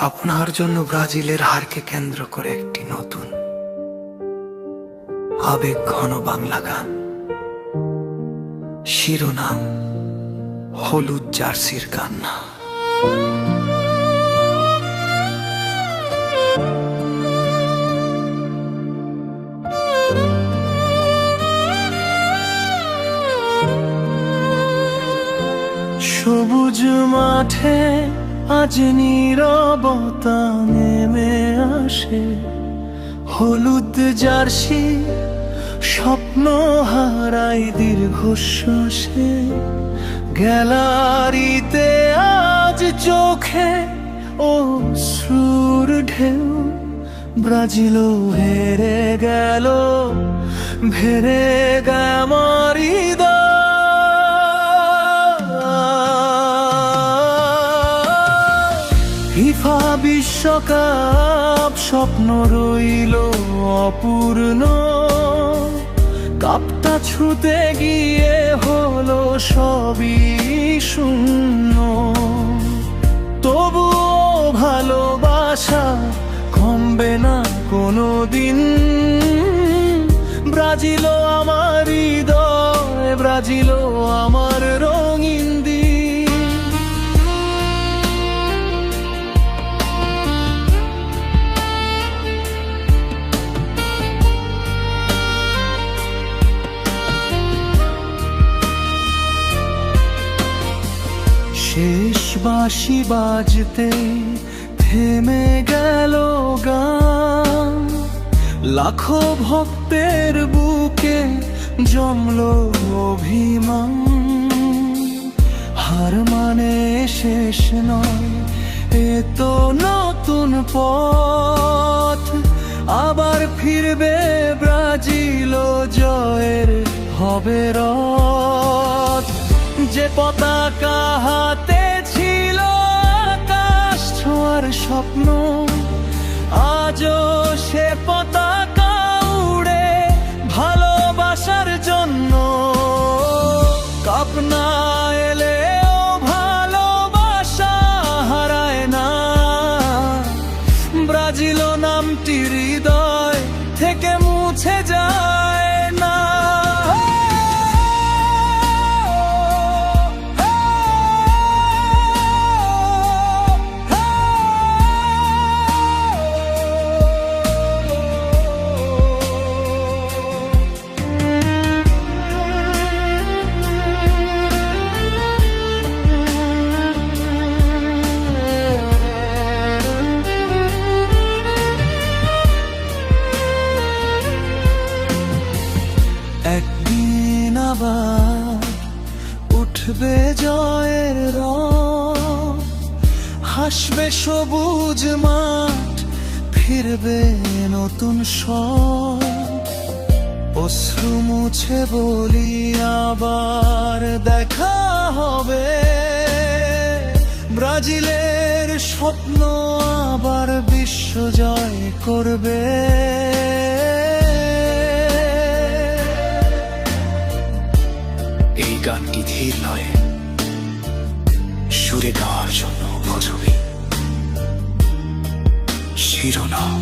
আপনার জন্য ব্রাজিলের হারকে কেন্দ্র করে একটি নতুন আবেগ ঘন বাংলা গান। শিরোনাম হলুদ জার্সির কান্না। সবুজ মাঠে আজ নীরবতা নেমে আসে, হলুদ জার্সি স্বপ্ন হারায় দীর্ঘশ্বাসে। গ্যালারিতে আজ চোখে অশ্রুর ঢেউ, ব্রাজিলও হেরে গেল, ভেরে আমার হৃদয়। ফিফা বিশ্বকাপ স্বপ্ন রইল অপূর্ণ, কাপটা ছুঁতে গিয়ে হলো সবই শূন্য। তবুও ভালোবাসা কমবে না কোনোদিন। ব্রাজিলও আমার হৃদয়, ব্রাজিলও আমার রঙিন দিন। শেষ বাঁশি বাজতে থেমে গেল গান, লাখো ভক্তের বুকে জমলো অভিমান। হার মানে শেষ নয়, এ তো নতুন পথ। আবার ফিরবে ব্রাজিল, জয়ের হবে রথ। যে পতাকা হাতে ছিল আকাশ ছোঁয়ার স্বপ্ন, আজও সে পতাকা উড়ে ভালোবাসার জন্য। কাপ না এলেও ভালোবাসা হারায় না, ব্রাজিল নামটি হৃদয় থেকে মুছে যায় না। একদিন আবার উঠবে জয়ের রং, হাসবে সবুজ মাঠ, ফিরবে নতুন স্বর। অশ্রু মুছে বলি আবার দেখা হবে, ব্রাজিলের স্বপ্ন আবার বিশ্ব জয় করবে। এই গানটি ধীর নয়, সুরে গাওয়ার জন্য উপযোগী। শিরোনাম